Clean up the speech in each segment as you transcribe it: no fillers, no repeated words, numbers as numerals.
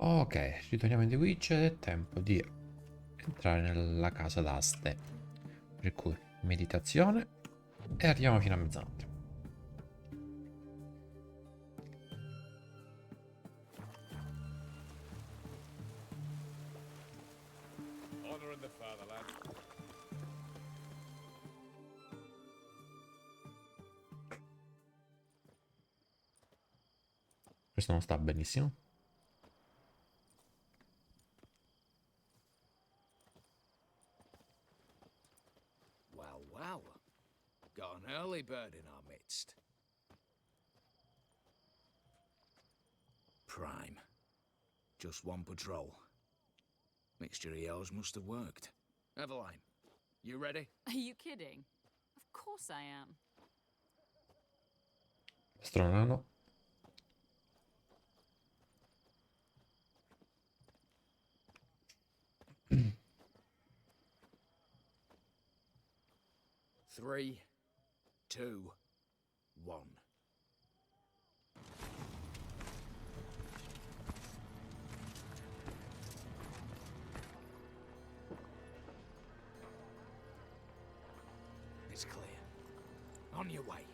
Ok, ritorniamo in The Witch ed è tempo di entrare nella casa d'aste. Per cui meditazione e arriviamo fino a mezzanotte. Honor in the fatherland. Questo non sta benissimo. Well, well. Got an early bird in our midst. Prime. Just one patrol. Mixture of yours must have worked. Eveline, you ready? Are you kidding? Of course I am. Stronano. Three, two, one. It's clear. On your way.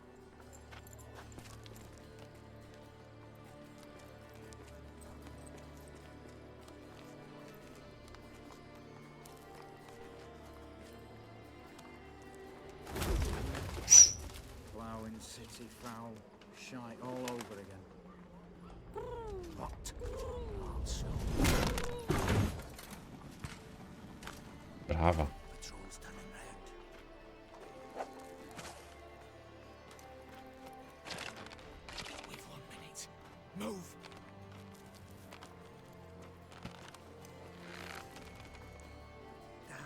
Ploughing city foul, shite all over again. What? Also, Brava. patrol's turning round. We've 1 minute. Move! Damn.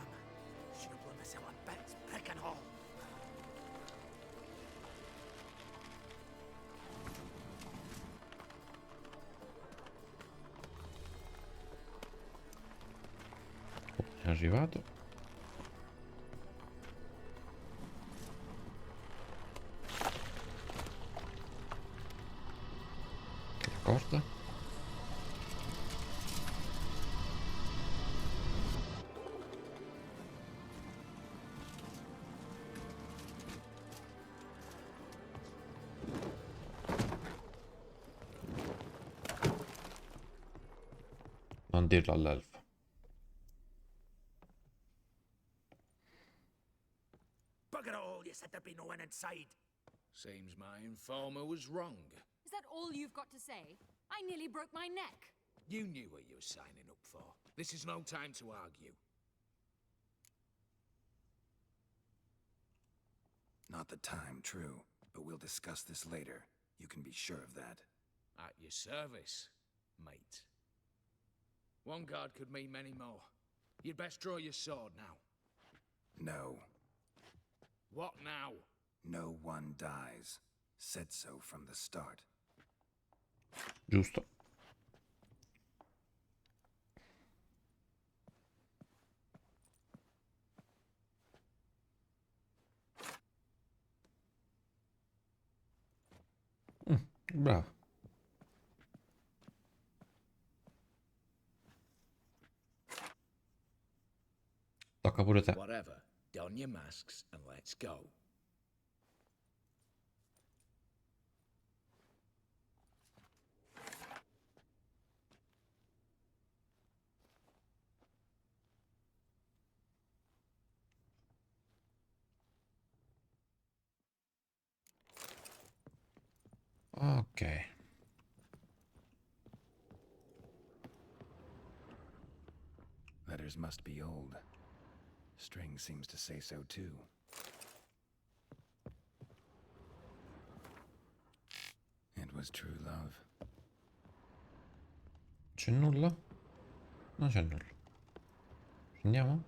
Should have blown this out on bits, prick and all. È arrivato. La corda. Non dirlo all'elfo. Bugger all, you said there'd be no one inside. Seems my informer was wrong. Is that all you've got to say? I nearly broke my neck. You knew what you were signing up for. This is no time to argue. Not the time, true. But we'll discuss this later. You can be sure of that. At your service, mate. One guard could mean many more. You'd best draw your sword now. No. What now? No one dies. Said so from the start. Giusto. Bravo. Tocca pure te. Whatever. Don your masks and let's go. Ok. Letters must be old. String seems to say so too. It was true love. C'è nulla? Non c'è nulla. Andiamo?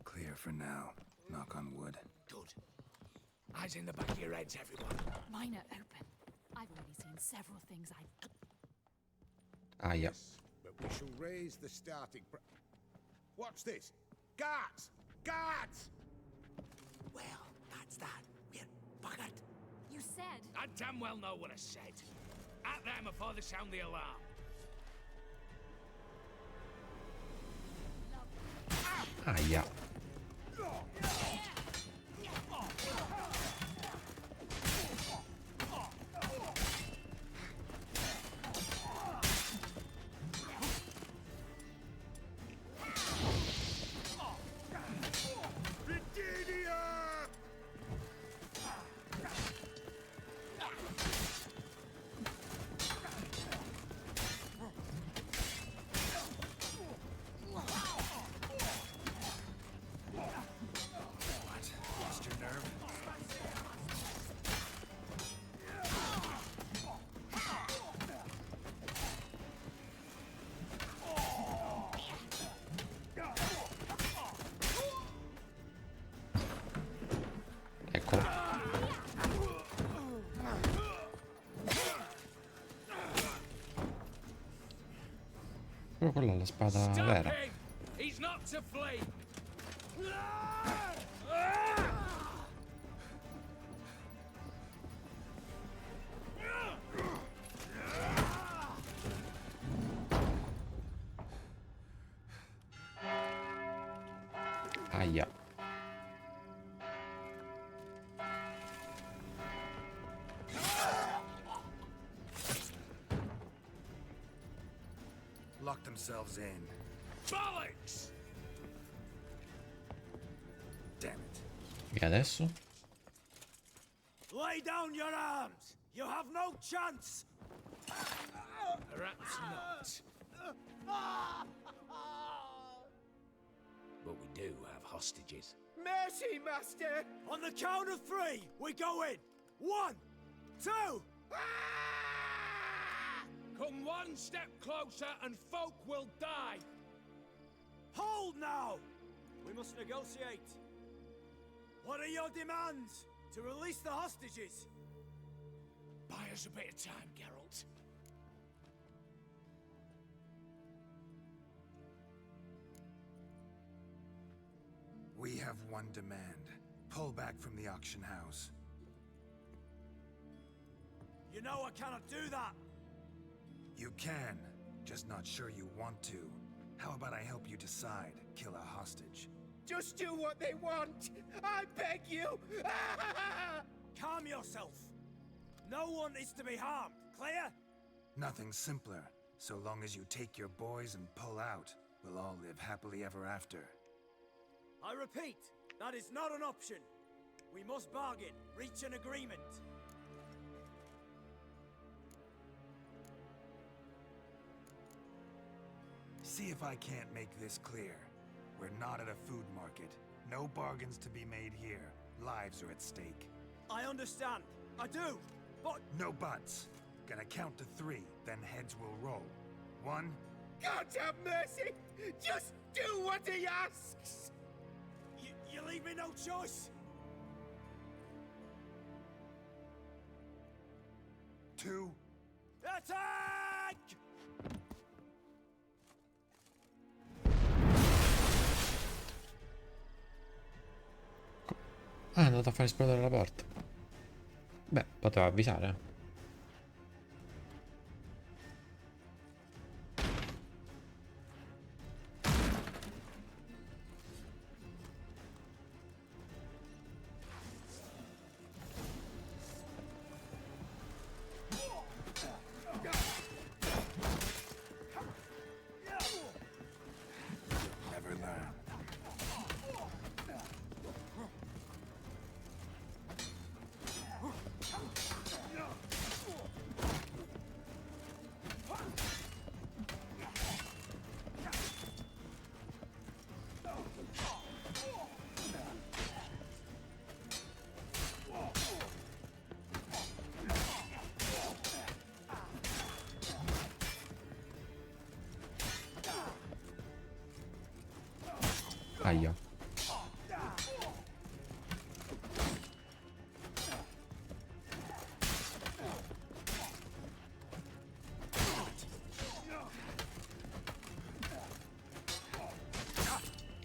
Clear for now. Knock on wood. Good. Eyes in the back of your heads, everyone. Mine are open. I've already seen several things I... Ah, yeah. But we shall raise the starting What's this? Guards! Guards! Well, that's that. We're buggered. you said. I damn well know what I said. At them before they sound the alarm. Aia. Lost your nerve? Eccolo. Però quella è la spada vera. Stop him! He's not to flee! Aia. Lock themselves in. Bollocks! Damn it. E adesso? Lay down your arms! You have no chance! Perhaps not. But we do have hostages. Mercy, Master! On the count of 3, we go in! 1, 2... Come one step closer and folk will die. Hold now! We must negotiate. What are your demands? To release the hostages? Buy us a bit of time, Geralt. We have one demand. Pull back from the auction house. You know I cannot do that! You can, just not sure you want to. How about I help you decide? Kill a hostage. Just do what they want! I beg you! Calm yourself! No one is to be harmed, clear? Nothing simpler. So long as you take your boys and pull out, we'll all live happily ever after. I repeat, that is not an option. We must bargain, reach an agreement. See if I can't make this clear. We're not at a food market. No bargains to be made here. Lives are at stake. I understand. I do. But No buts. Gonna count to 3, then heads will roll. 1. God have mercy! Just do what he asks! You leave me no choice. 2. Attack! Ah, è andato a far esplodere la porta. Beh, poteva avvisare. Never learn. Aia.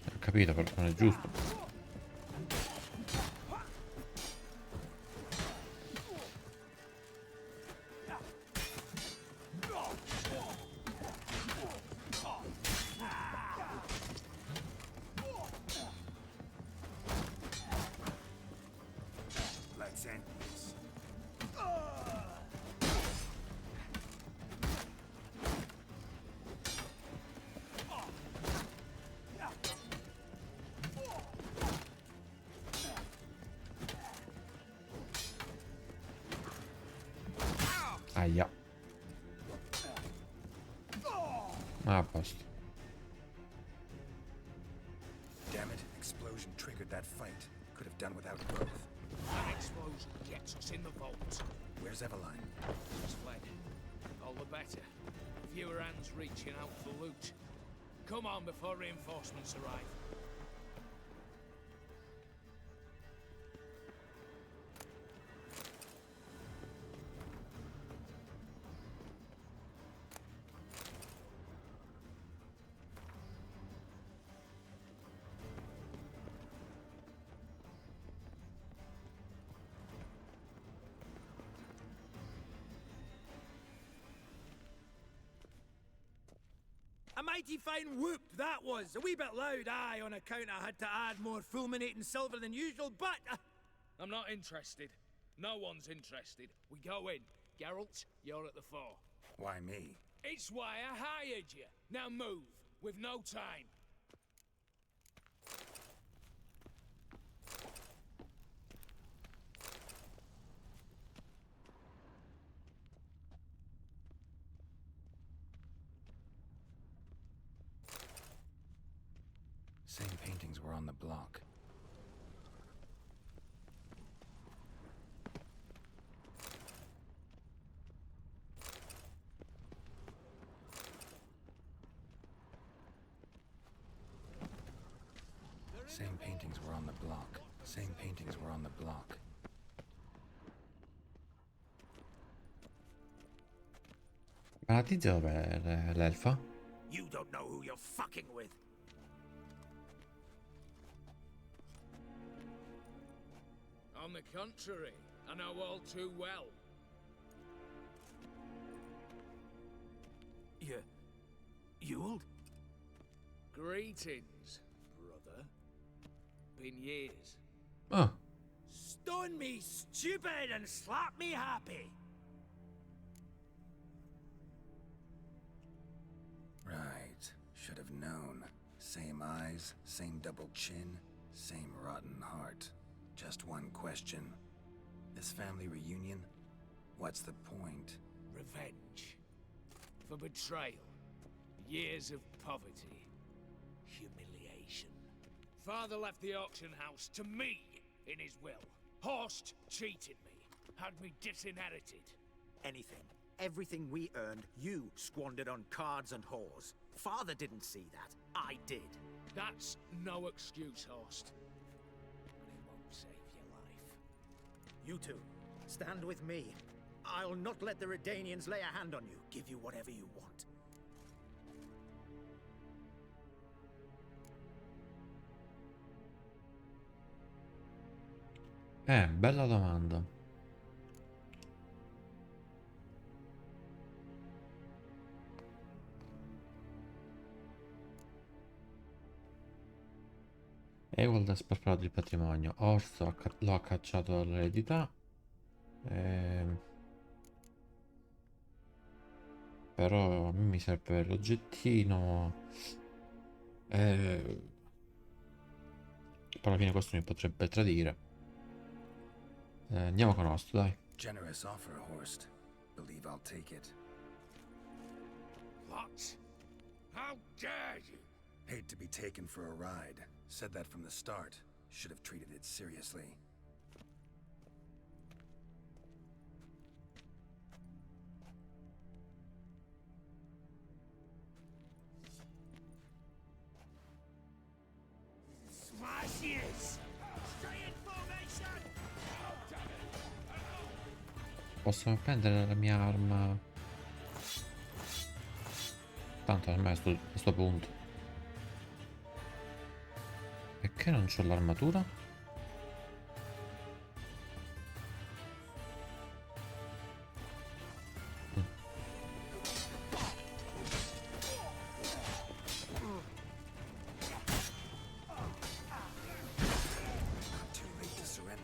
Ho capito, però non è giusto. Aia. A posto. Damn it, explosion triggered that fight. Could have done without growth. That explosion gets us in the vault. Where's Eveline? She's fled. All the better. Fewer hands reaching out for loot. Come on before reinforcements arrive. A mighty fine whoop that was. A wee bit loud, aye, on account I had to add more fulminating silver than usual, but... I'm not interested. No one's interested. We go in. Geralt, you're at the fore. Why me? It's why I hired you. Now move. We've no time. Same paintings were on the block. Same paintings were on the block. Same paintings were on the block. Ma la tizia dov'è l'elfa? You don't know who you're fucking with. On the contrary, I know all too well. Ewald? Greetings, brother. Been years. Oh, Stone me stupid and slap me happy. Right. Should have known. Same eyes, same double chin, same rotten heart. Just one question. This family reunion? What's the point? Revenge. For betrayal. Years of poverty. Humiliation. Father left the auction house to me in his will. Horst cheated me. Had me disinherited. Anything. Everything we earned, you squandered on cards and whores. Father didn't see that. I did. That's no excuse, Horst. But it won't save your life. You two, stand with me. I'll not let the Redanians lay a hand on you. Give you whatever you want. bella domanda. Ewald ha sparpato il patrimonio. Orso lo ha cacciato dall'eredità. Però a me mi serve l'oggettino. Poi alla fine questo mi potrebbe tradire. Andiamo con Osto, dai. Generous offer, Horst. Believe I'll take it. What? How dare you? Hate to be taken for a ride. Said that from the start. Should have treated it seriously. Smashes! Stay in formation! Posso prendere la mia arma. Tanto a me a sto punto. Perché non c'ho l'armatura? Too late to surrender.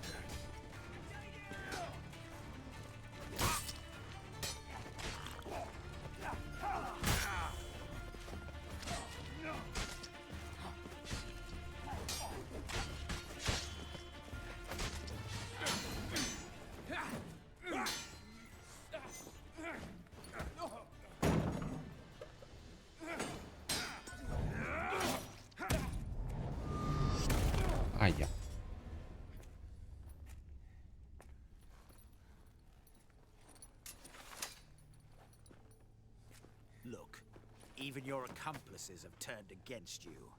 Your accomplices have turned against you.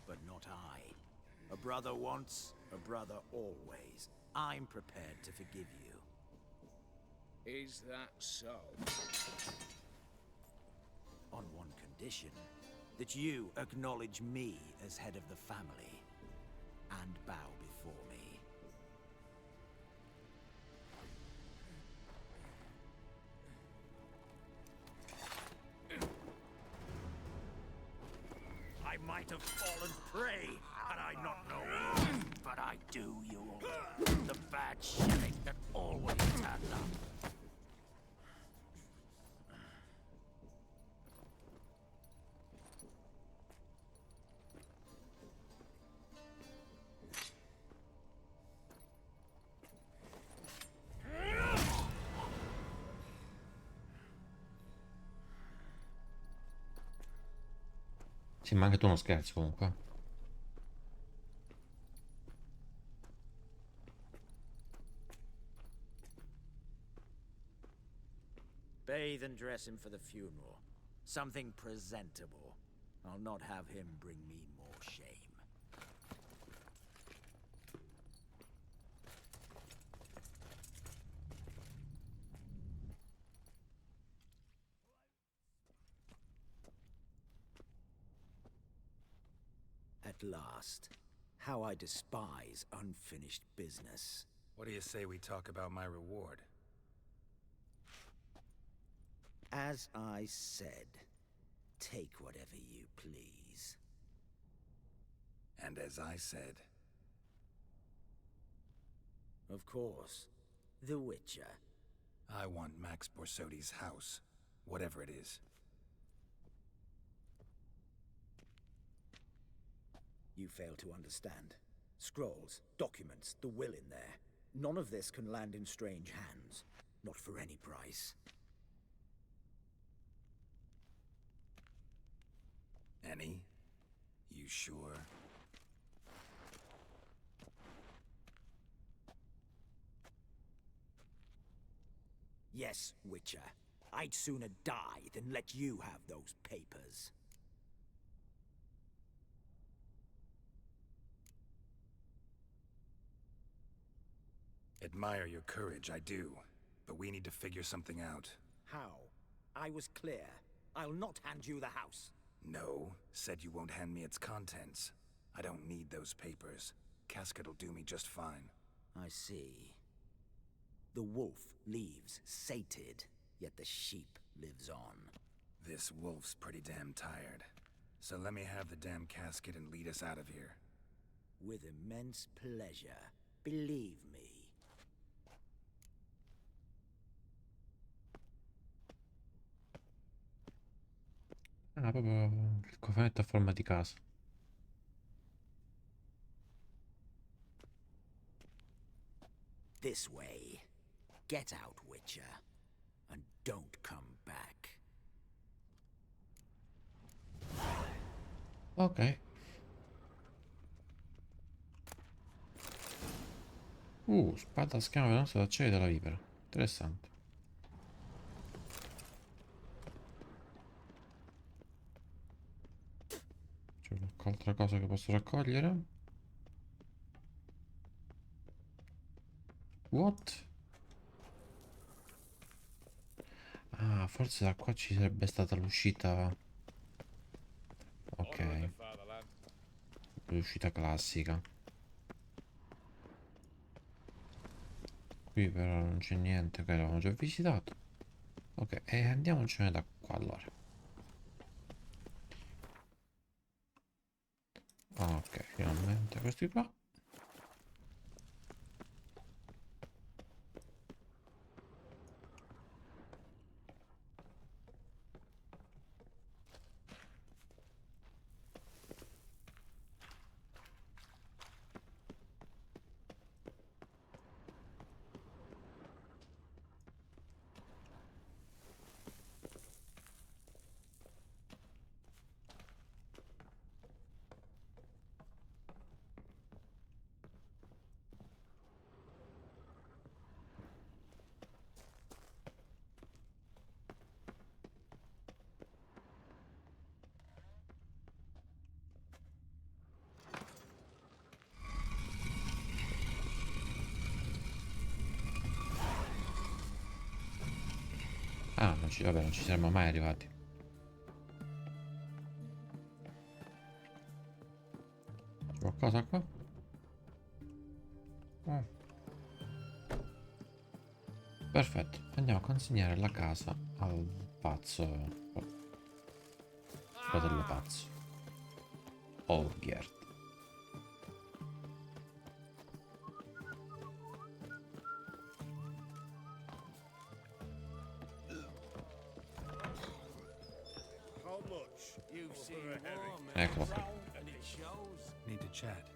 But not I. A brother once, a brother always. I'm prepared to forgive you. Is that so? On one condition. That you acknowledge me as head of the family. And bow before me. I might have fallen prey had I not known. But I do, you all. The bad shilling that always turned up. Sì, ma anche tu non scherzi comunque. Bathe and dress him for the funeral. Something presentable. I'll not have him bring me more shame. At last. How I despise unfinished business. What do you say we talk about my reward? As I said, take whatever you please. And as I said, Of course, The Witcher. I want Max Borsodi's house, whatever it is. You fail to understand. Scrolls, documents, the will in there. None of this can land in strange hands. Not for any price. Any? You sure? Yes, Witcher. I'd sooner die than let you have those papers. Admire your courage, I do. But we need to figure something out. How? I was clear. I'll not hand you the house. No, said you won't hand me its contents. I don't need those papers. Casket'll do me just fine. I see. The wolf leaves sated, yet the sheep lives on. This wolf's pretty damn tired. So let me have the damn casket and lead us out of here. With immense pleasure. Believe me. Ah, proprio il cofanetto a forma di casa. This way. Get out, Witcher. And don't come back. Ok. Spada a schiama velenosa d'acciaio della vipera. Interessante. C'è qualche altra cosa che posso raccogliere? What? Ah, forse da qua ci sarebbe stata l'uscita. Ok, l'uscita classica. Qui però non c'è niente, che l'avevamo già visitato. Ok, e andiamocene da qua allora. Ok, finalmente questi qua. Ah, vabbè, non ci saremmo mai arrivati. C'è qualcosa qua? Oh. Perfetto, andiamo a consegnare la casa al pazzo. Fratello pazzo. Olgerd. How much? You've seen war, man. Eccolo qua. And it shows. Need to chat.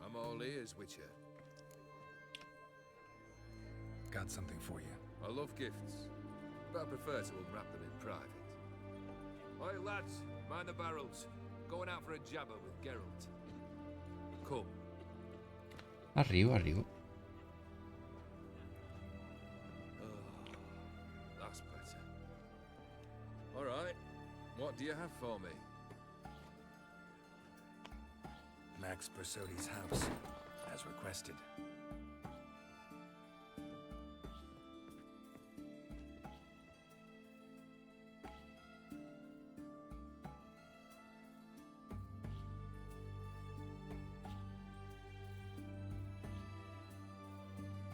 I'm all ears, Witcher. Got something for you. I love gifts, but I prefer to unwrap them in private. Oi, lads, mind the barrels. Going out for a jabber with Geralt. Come. Arrivo. Oh, that's better. All right. What do you have for me? Max Bersodi's house, as requested.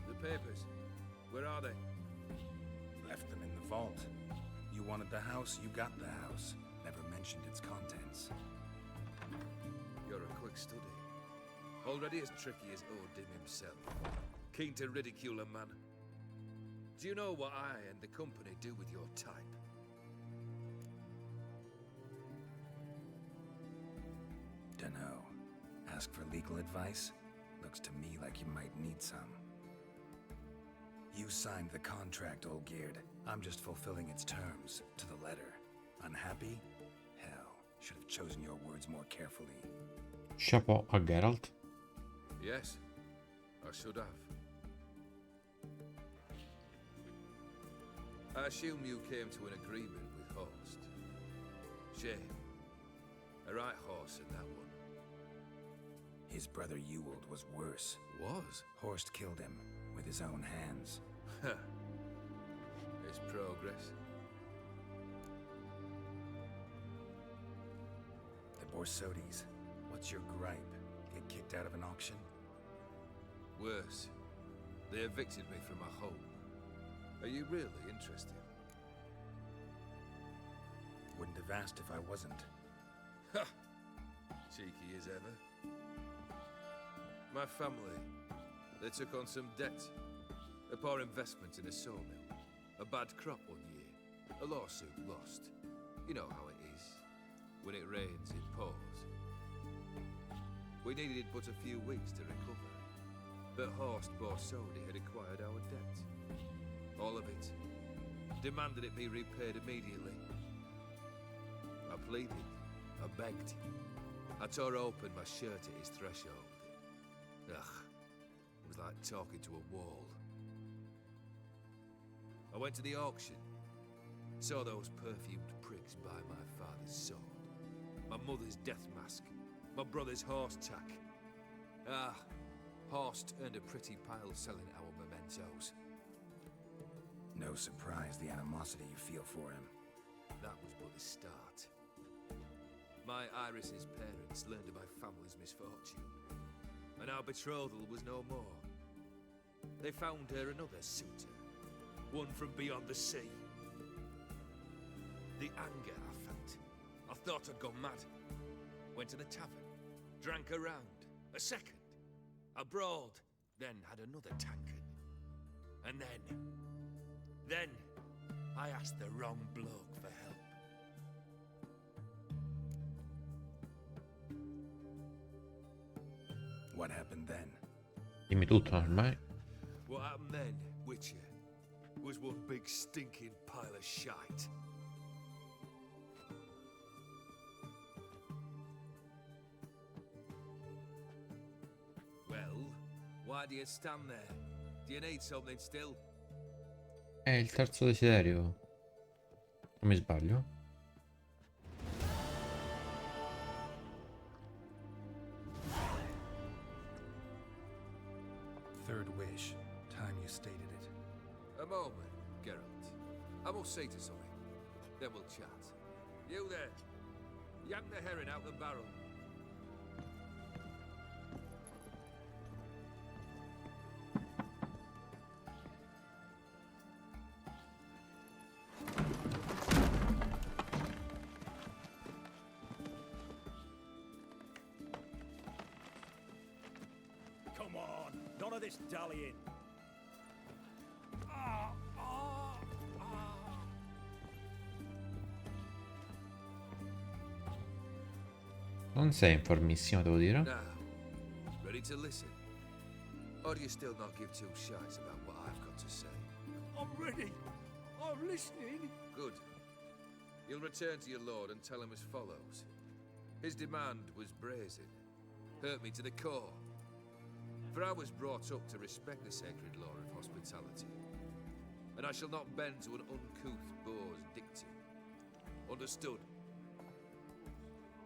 The papers. Where are they? Left them in the vault. You wanted the house, you got the house. Never mentioned its contents. You're a quick study. Already as tricky as Odin himself. Keen to ridicule a man. Do you know what I and the company do with your type? Dunno. Ask for legal advice? Looks to me like you might need some. You signed the contract, Olgerd. I'm just fulfilling its terms, to the letter. Unhappy? Hell, should have chosen your words more carefully. Chapeau a Geralt. Yes, I should have. I assume you came to an agreement with Horst. Shame. A right horse in that one. His brother Ewald was worse. Was? Horst killed him with his own hands. It's progress. The Borsodis. What's your gripe? Get kicked out of an auction? Worse. They evicted me from my home. Are you really interested? Wouldn't have asked if I wasn't. Ha! Cheeky as ever. My family, they took on some debt. A poor investment in a sawmill. A bad crop one year. A lawsuit lost. You know how it is. When it rains, it pours. We needed but a few weeks to recover. But Horst Borsodi had acquired our debt. All of it. Demanded it be repaid immediately. I pleaded. I begged. I tore open my shirt at his threshold. Ugh. It was like talking to a wall. I went to the auction. Saw those perfumed pricks buy my father's sword. My mother's death mask. My brother's horse tack. Ah, Horst earned a pretty pile selling our mementos. No surprise the animosity you feel for him. That was but the start. My Iris's parents learned of my family's misfortune, and our betrothal was no more. They found her another suitor, one from beyond the sea. The anger I felt, I thought I'd gone mad. Went to the tavern, drank a round, a second, I brawled, then had another tankard. And then I asked the wrong bloke for help. What happened then? Dimmi tutto ormai. What happened then, Witcher, was one big stinking pile of shite. Well, why do you stand there? Do you need something still? È il terzo desiderio. Non mi sbaglio? Third wish. Time you stated it. A moment, Geralt. I must say to something. Then we'll chat. You there. Yank the herring out the barrel. Come on, none of this dallying. Non sei informissimo, devo dire. Now, ready to listen? Or do you still not give two shites about what I've got to say? I'm ready. I'm listening. Good. You'll return to your lord and tell him as follows. His demand was brazen. Hurt me to the core. For I was brought up to respect the sacred law of hospitality. And I shall not bend to an uncouth boor's dictum. Understood?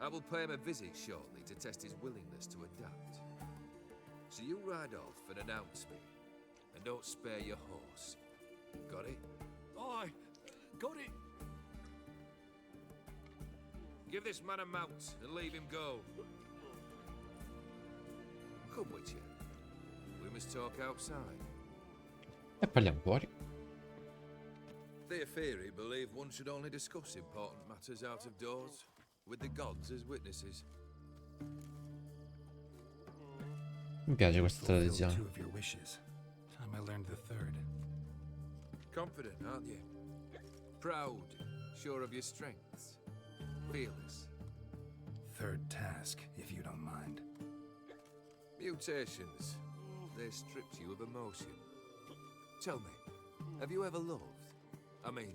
I will pay him a visit shortly to test his willingness to adapt. So you ride off and announce me. And don't spare your horse. Got it? Aye, got it. Give this man a mount and leave him go. Come with you. We must talk outside. E parliamo fuori. Theophary believed one should only discuss important matters out of doors, with the gods as witnesses. Mi piace questa Fulfilled tradizione. 2 of your wishes. Time I learned the 3rd. Confident, aren't you? Proud, sure of your strengths. Fearless. 3rd task, if you don't mind. Mutations. They stripped you of emotion. Tell me, have you ever loved? I mean,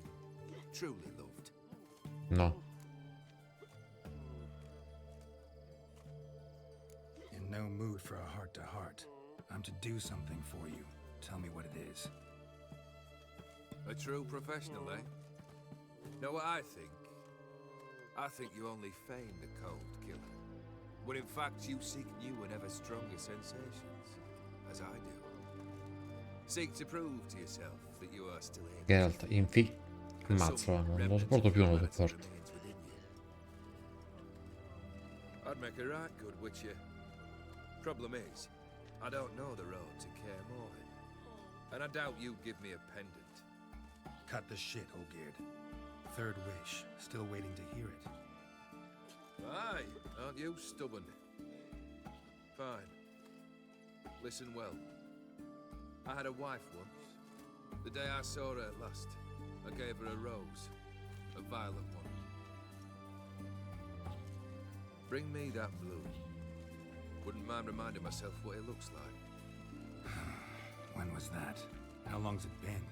truly loved? No. In no mood for a heart-to-heart. I'm to do something for you. Tell me what it is. A true professional, eh? Know what I think? I think you only feign the cold killer, when in fact you seek new and ever stronger sensations, as I do. Seek to prove to yourself that you are still able Geralt, to infi. and Ammazzalo, some non lo remnant sopporto of più, non lo humanity sopporto. remains within you. I'd make a right good witcher. Problem is, I don't know the road to Kaer Morhen, and I doubt you'd give me a pendant. Cut the shit, Olgierd. 3rd wish. Still waiting to hear it. Aye, aren't you stubborn? Fine. Listen well. I had a wife once. The day I saw her last, I gave her a rose. A violet one. Bring me that bloom. Wouldn't mind reminding myself what it looks like. When was that? How long's it been?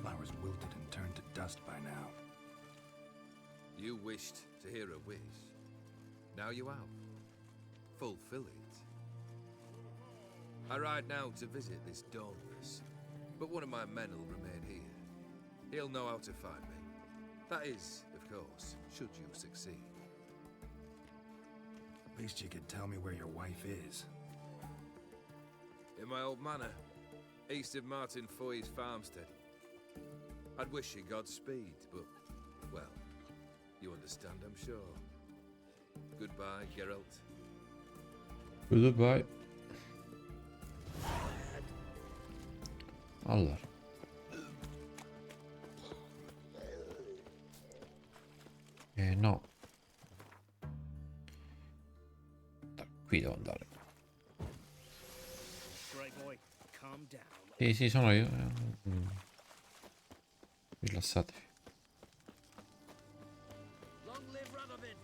Flowers wilted and turned to dust by now. You wished to hear a wish. Now you have. Fulfill it. I ride now to visit this dawnless, but one of my men will remain here. He'll know how to find me. That is, of course, should you succeed. At least you could tell me where your wife is. In my old manor, east of Martin Foy's farmstead. I'd wish you Godspeed, but, well, you understand, I'm sure. Goodbye, Geralt. Goodbye. Allora. No. Qui devo andare. Great boy, calm down. Sì, sì, sono io. Rilassatevi. Long live Radovid.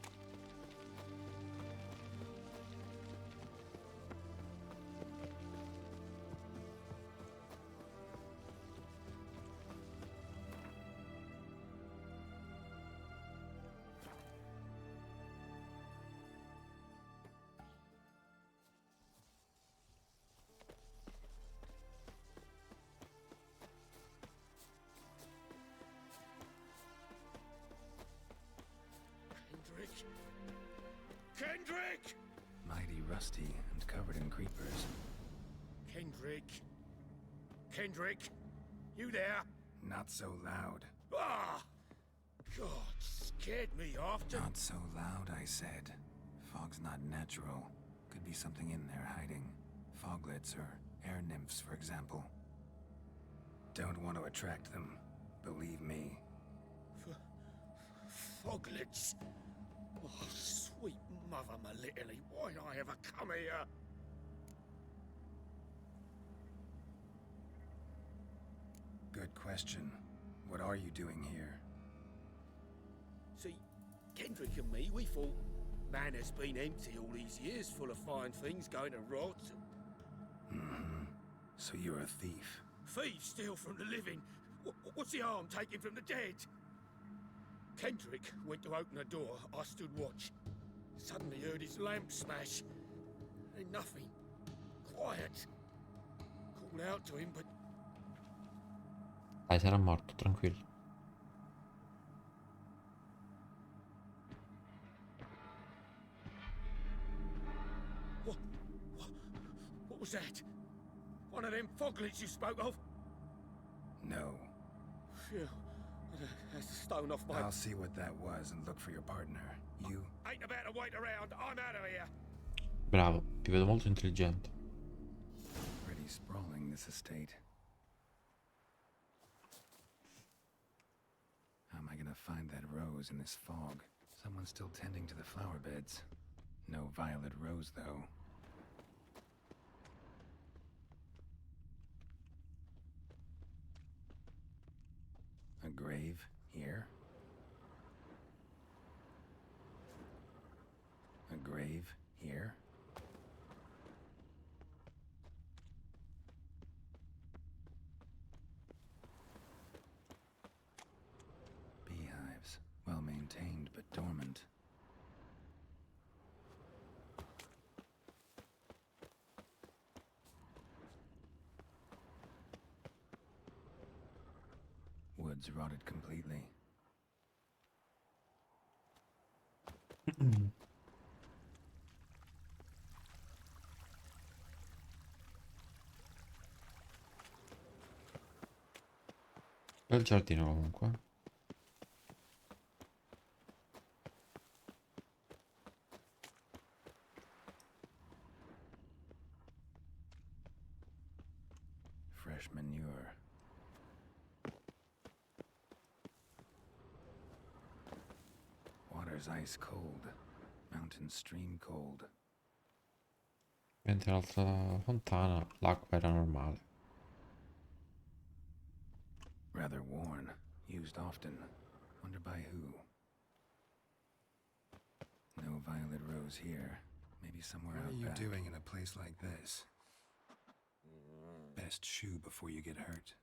Kendrick! Mighty rusty and covered in creepers. Kendrick! Kendrick! You there? Not so loud. Ah! God, scared me after. Not so loud, I said. Fog's not natural. Could be something in there hiding. Foglets or air nymphs, for example. Don't want to attract them. Believe me. Foglets. Oh, sweet mother, my little, why'd I ever come here? Good question. What are you doing here? See, Kendrick and me, we thought man has been empty all these years, full of fine things going to rot. Mm-hmm. So you're a thief. Thieves steal from the living. What's the harm taking from the dead? Kendrick went to open the door. I stood watch. Suddenly heard his lamp smash. Then nothing. Quiet. Called out to him, but Dai, sarà morto, tranquillo. what was that? One of them foglets you spoke of? No. Phew. That's a stone off my... I'll see what that was and look for your partner. You? Ain't about to wait around. I'm out of here. Bravo, ti vedo molto intelligente. Pretty sprawling, this estate. How am I gonna find that rose in this fog? Someone's still tending to the flower beds. No violet rose, though. A grave here. A grave here. Beehives, well maintained but dormant. Woods rotted completely. Bel giardino comunque. Fresh manure. Water's ice cold. Mountain stream cold. Mentre l'altra fontana l'acqua era normale. Rather worn. Used often. Wonder by who. No violet rose here. Maybe somewhere out back. What are you doing in a place like this? Best shoe before you get hurt.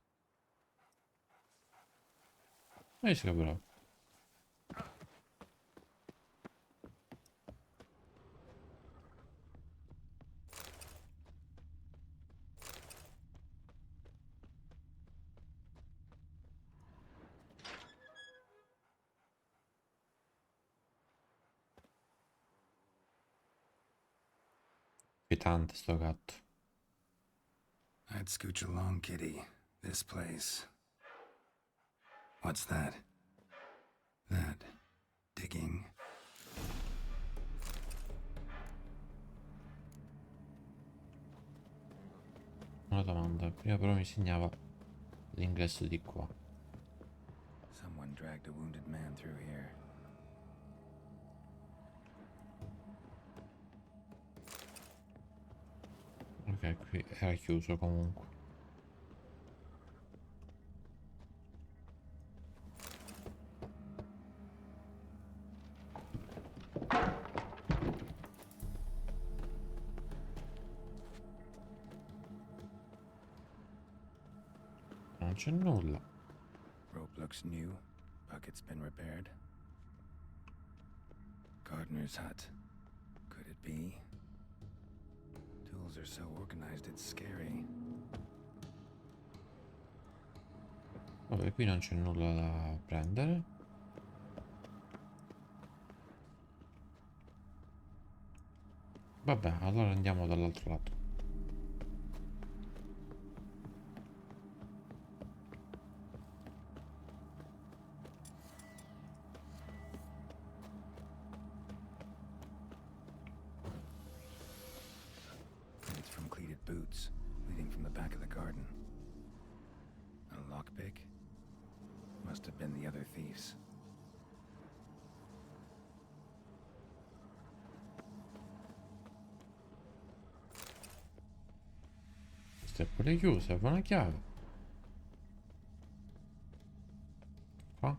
E si bravo. Inquietante sto gatto. I'd scooch along, kitty. This place. What's that? That. Digging. Una domanda. Prima però mi segnava l'ingresso di qua. Someone dragged a wounded man through here. Ok, qui era chiuso comunque. Non c'è nulla. Rope looks new. Bucket's been repaired. Gardener's hut. Could it be? Tools are so organized it's scary. Vabbè, qui non c'è nulla da prendere. Vabbè, allora andiamo dall'altro lato. have been the other thieves. Questa è pure chiusa, serve una chiave. Qua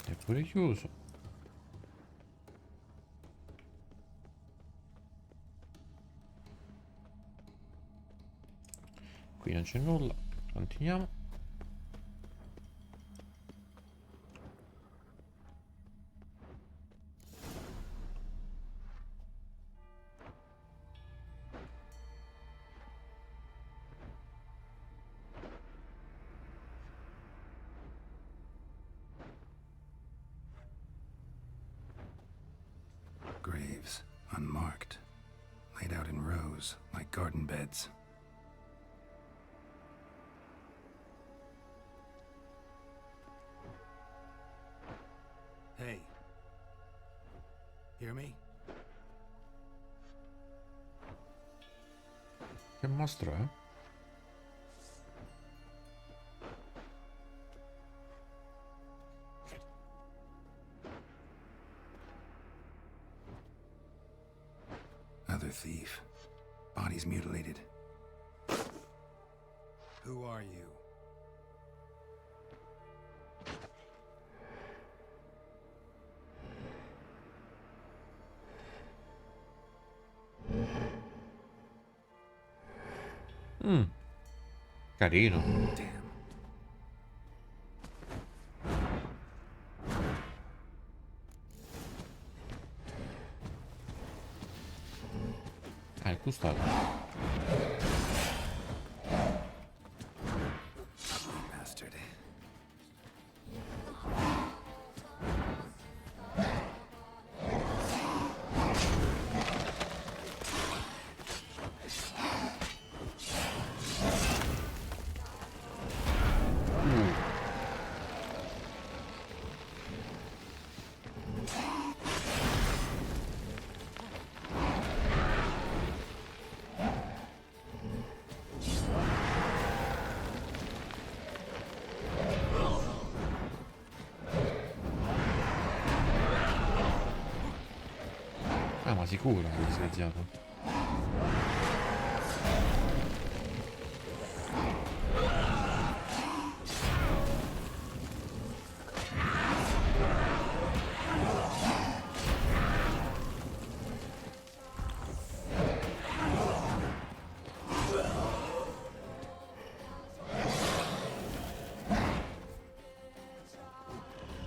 è pure chiuso. Qui non c'è nulla, continuiamo. Graves, unmarked, laid out in rows like garden beds. Hey. Hear me? Che mostro è? Another thief. Bodies mutilated. Who are you? Carino. Damn. Ah, è custode. Bastard. Ah, ma sicuro che è sgagliato.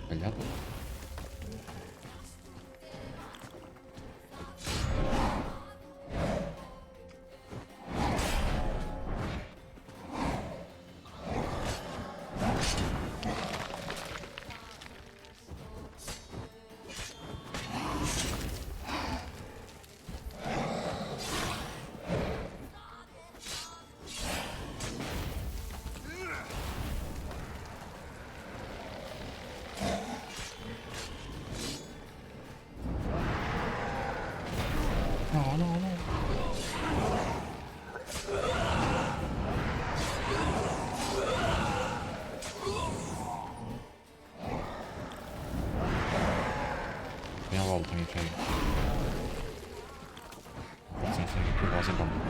Sbagliato. No, no, no. Prima volta mi frega. Forse mi frega più la seconda.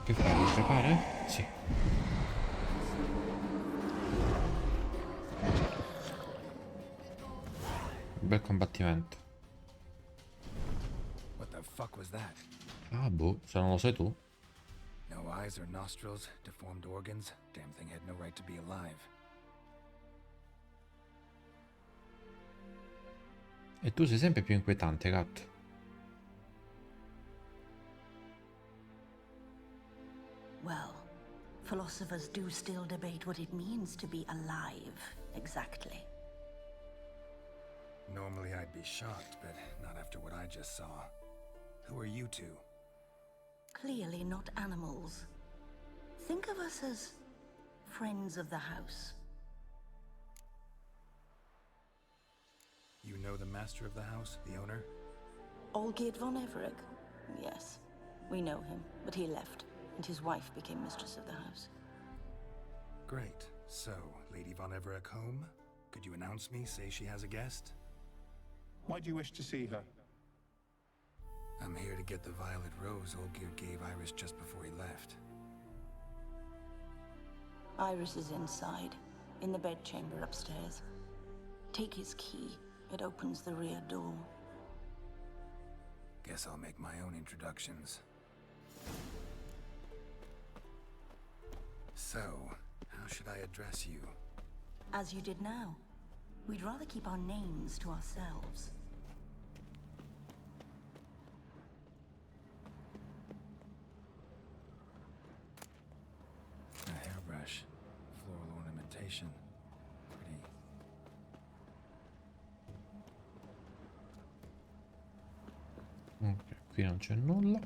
Che fai? Devi preparare? Sì. Bel combattimento. What the fuck was that? Ah, boh, se non lo sai tu. No eyes or nostrils, deformed organs. Damn thing had no right to be alive. E tu sei sempre più inquietante, gatto. Well, philosophers do still debate what it means to be alive, exactly. Normally I'd be shocked, but not after what I just saw. Who are you two? Clearly not animals. Think of us as friends of the house. You know the master of the house, the owner? Olgierd von Everett? Yes, we know him, but he left, and his wife became mistress of the house. Great. So, Lady von Everett home? Could you announce me, say she has a guest? Why do you wish to see her? I'm here to get the violet rose Olgierd gave Iris just before he left. Iris is inside, in the bedchamber upstairs. Take his key. It opens the rear door. Guess I'll make my own introductions. So, how should I address you? As you did now. We'd rather keep our names to ourselves. A hairbrush, floral ornamentation. Pretty. Ok, qui non c'è nulla.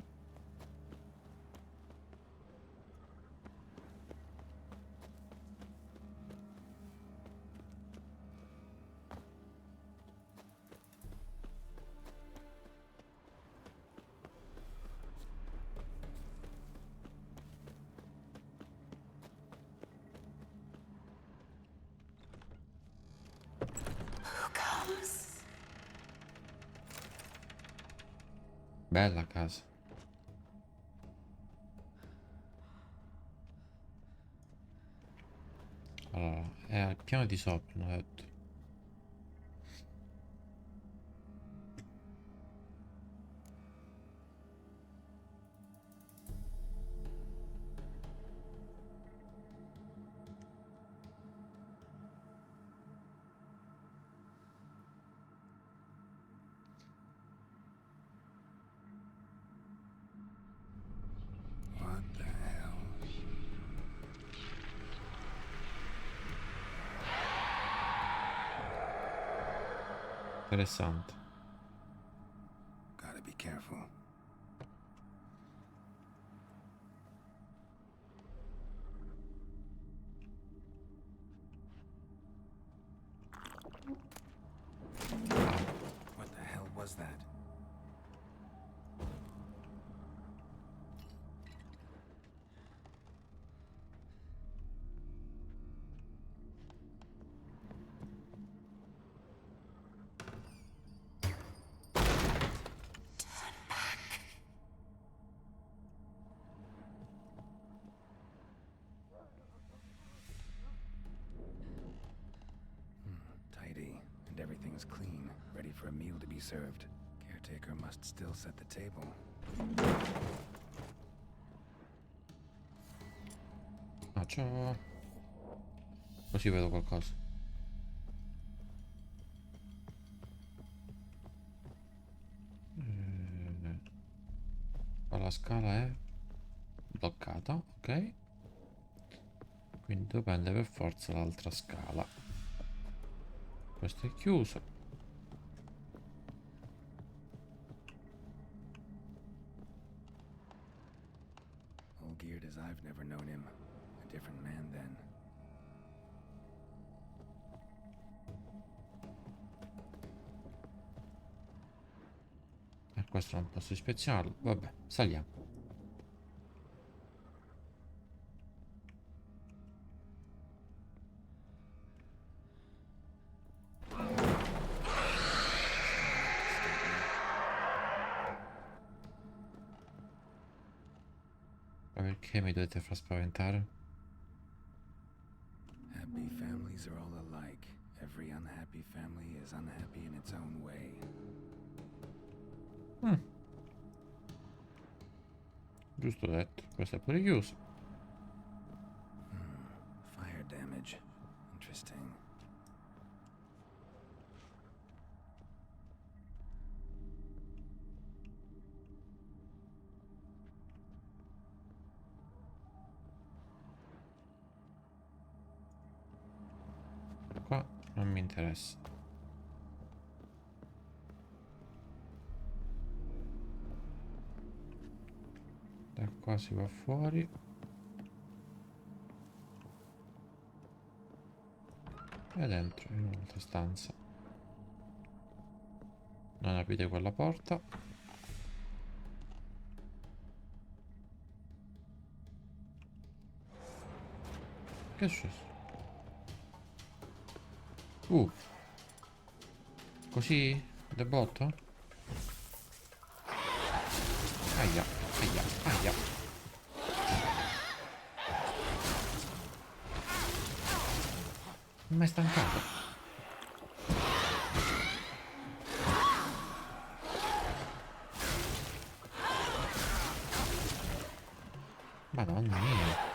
Who comes? Bella casa. Allora, è al piano di sopra, hanno detto. What the hell? Interessante. Gotta be careful. What the hell was that? Tidy, and everything's clean, ready for a meal to be served. Caretaker must still set the table. Ah, ciao. Così vedo qualcosa. Qua la scala è bloccata, ok. Quindi devo prendere per forza l'altra scala. Questo è chiuso. Olgierd as I've never known him. A different man then. Questo non posso ispezionarlo. Vabbè, saliamo. Ma perché mi dovete far spaventare? Happy families are all alike. Every unhappy family is unhappy in its own way. Giusto detto. Questo è pure chiuso. Fire damage. Interesting. Non mi interessa. Da qua si va fuori. E dentro in un'altra stanza. Non aprite quella porta. Che è successo? Così? De botto? Aia, aia, aia. Ma è stancato. Madonna mia.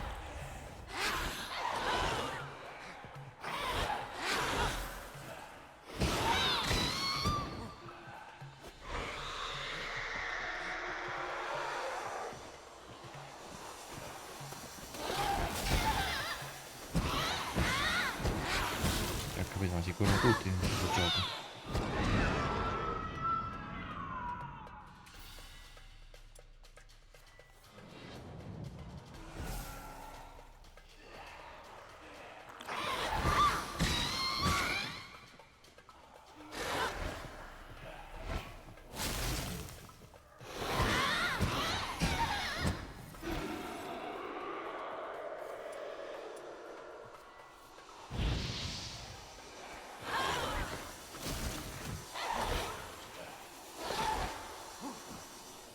Ho capito, ma si curano tutti in questo gioco.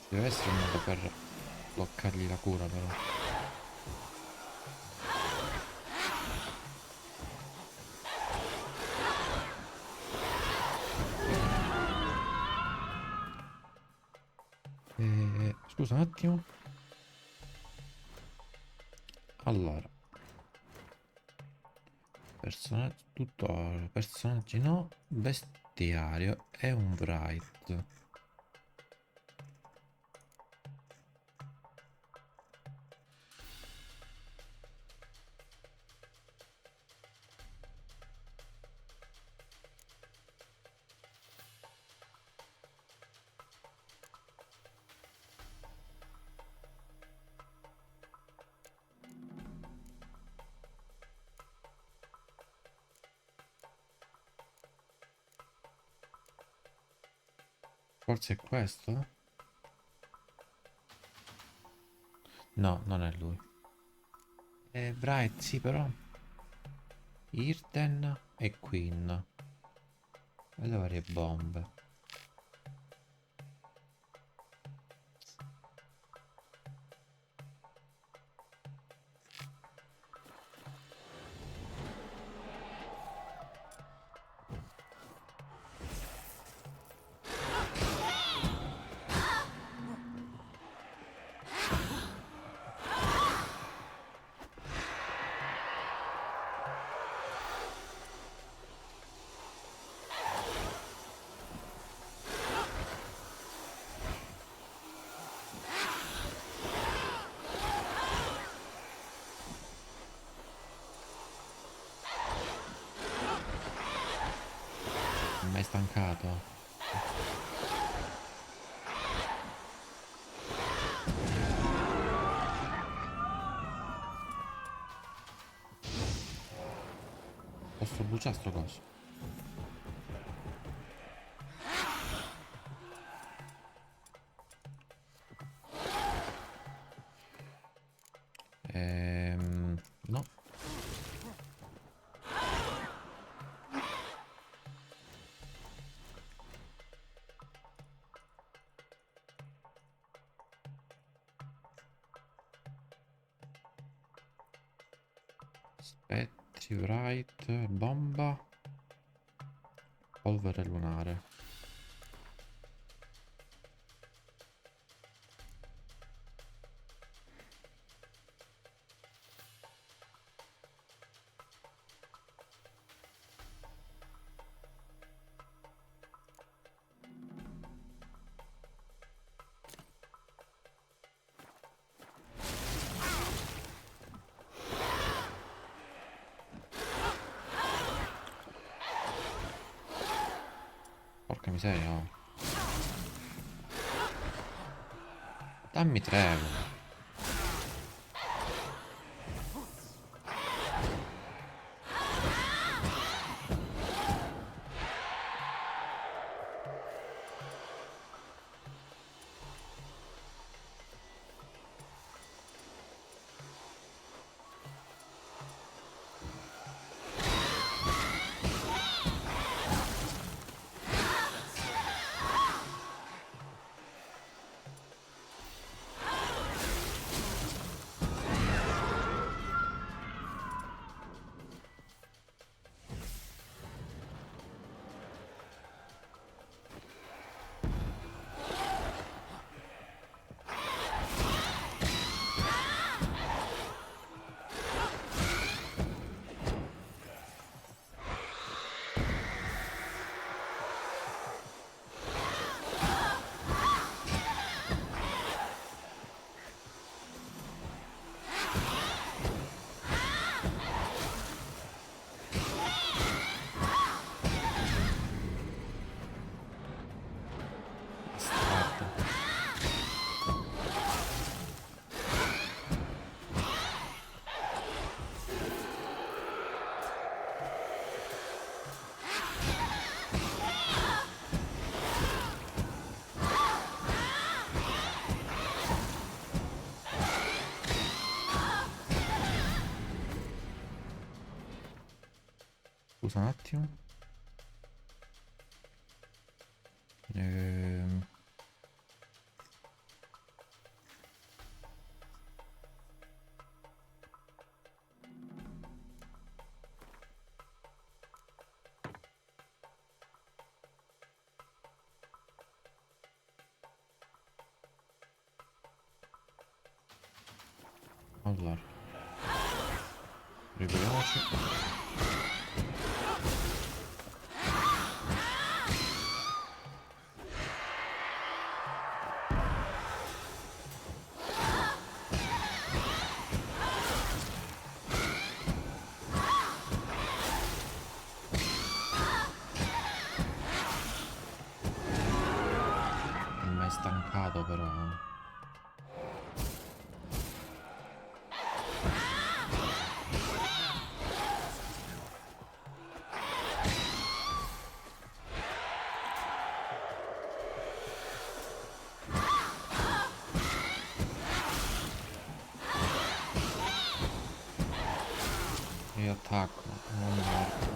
Ci deve essere un modo per bloccargli la cura però. Scusa un attimo. Allora. Personaggi, tutorial, personaggi no, bestiario e un bright. Forse è questo? No, non è lui. È Bright, sì, però. Irten e Queen. E le varie bombe. Ma è stancato. Posso bruciare sto coso? No. Spettri, Bright, bomba, polvere lunare. miseria, oh. Dammi tregua. Scusa un attimo. Allora, riproviamoci. Non mi hai stancato però. Io attacco, non morto.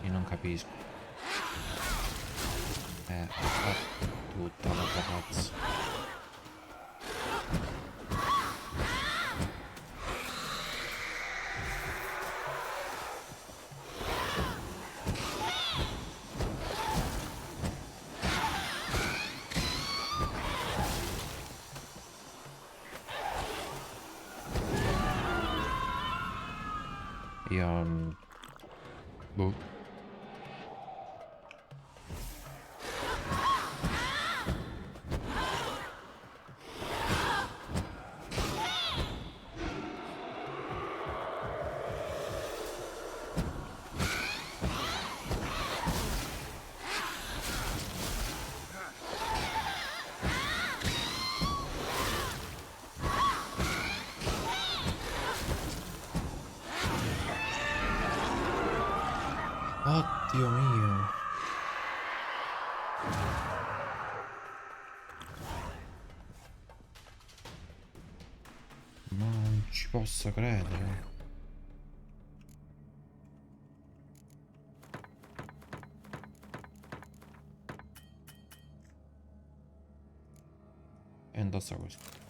Io non capisco. Fa tutta la terrazza. Io... boh. Oddio mio. Ma non ci posso credere. E indossa questo.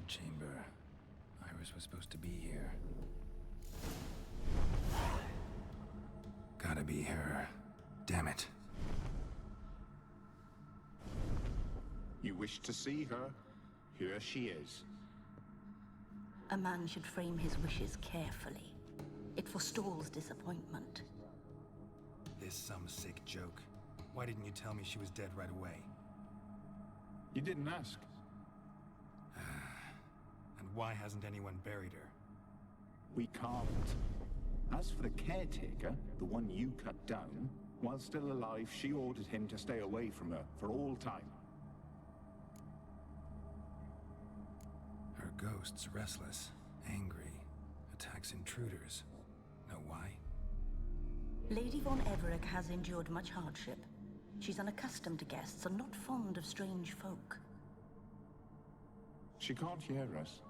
Chamber. Iris was supposed to be here. Gotta be her. Damn it. You wish to see her? Here she is. A man should frame his wishes carefully. It forestalls disappointment. This some sick joke. Why didn't you tell me she was dead right away? You didn't ask. And why hasn't anyone buried her? We can't. As for the caretaker, the one you cut down, while still alive, she ordered him to stay away from her for all time. Her ghost's restless, angry, attacks intruders. Know why? Lady von Everett has endured much hardship. She's unaccustomed to guests and not fond of strange folk. She can't hear us.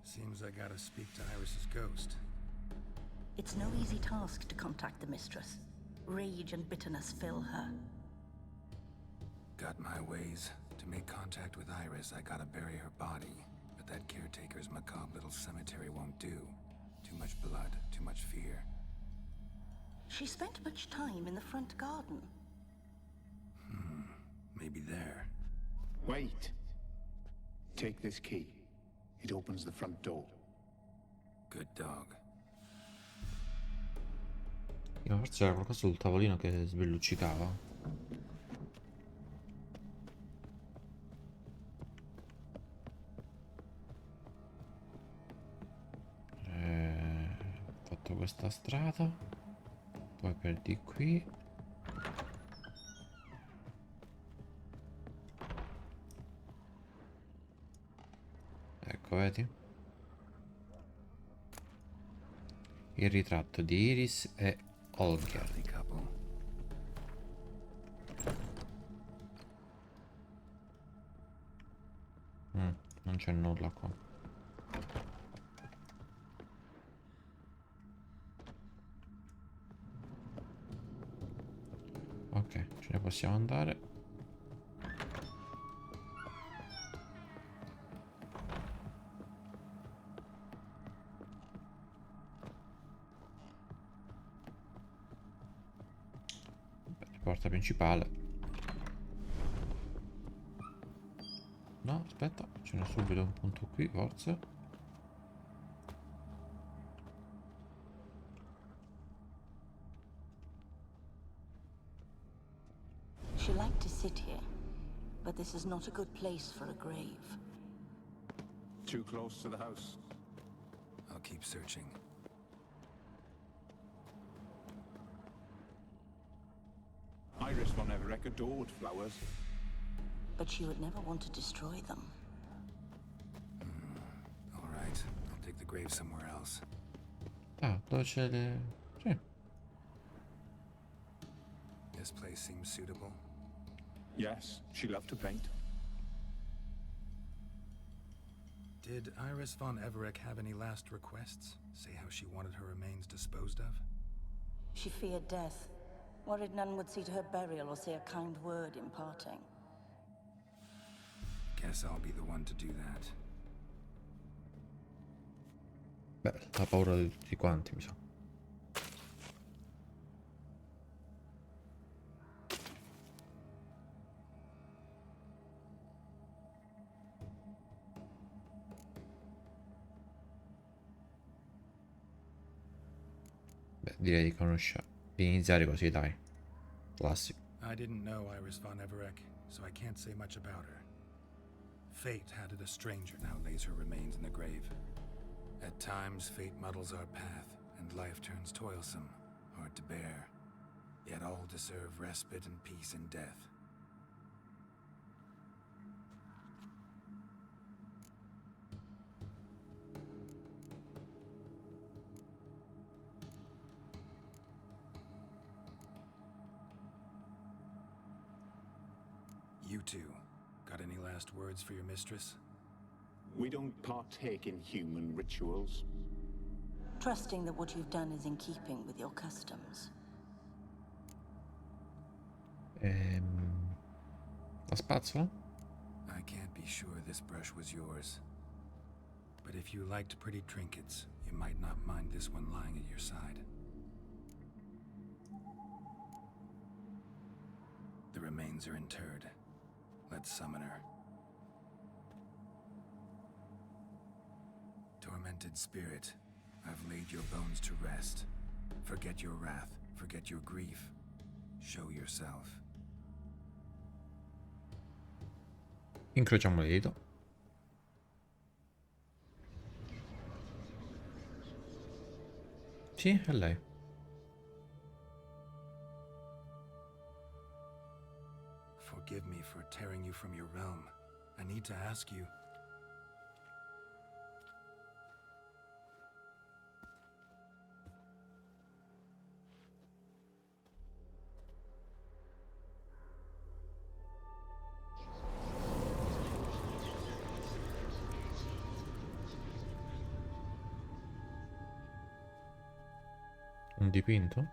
Seems I gotta speak to Iris's ghost. It's no easy task to contact the mistress. Rage and bitterness fill her. Got my ways. To make contact with Iris, I gotta bury her body. But that caretaker's macabre little cemetery won't do. Too much blood, too much fear. She spent much time in the front garden. Maybe there. Wait. Take this key. It opens the front door. Good dog. Io forse c'era qualcosa sul tavolino che sbelluccicava. Ho fatto questa strada. Poi per di qui. Ecco, vedi? Il ritratto di Iris e Olga. Lovely couple. Non c'è nulla qua. Ok, ce ne possiamo andare. Porta principale. No, aspetta, ce n'è subito un punto qui, forse. She liked to sit here, but this is not a good place for a grave. Too close to the house. I'll keep searching. Iris von Everett adored flowers. But she would never want to destroy them. All right, I'll dig the grave somewhere else. Ah, dove c'è le... Sì. This place seems suitable. Yes, she loved to paint. Did Iris von Everett have any last requests? Say how she wanted her remains disposed of? She feared death, worried none would see to her burial or say a kind word in parting. Guess I'll be the one to do that. Beh, la paura di tutti quanti, mi sa. Beh, direi di conoscere. Di iniziare così, dai. Classico. I didn't know Iris von Everett, so I can't say much about her. Fate had it a stranger now lays her remains in the grave. At times, fate muddles our path, and life turns toilsome, hard to bear. Yet all deserve respite and peace in death. You two, got any last words for your mistress? We don't partake in human rituals. Trusting that what you've done is in keeping with your customs. La spazzola? I can't be sure this brush was yours. But if you liked pretty trinkets, you might not mind this one lying at your side. The remains are interred. Let's summon her. haunted spirit, I've laid your bones to rest. Forget your wrath, forget your grief. Show yourself. Incrociamo le dita. Sì, è lei. Forgive me for tearing you from your realm. I need to ask you. Un dipinto?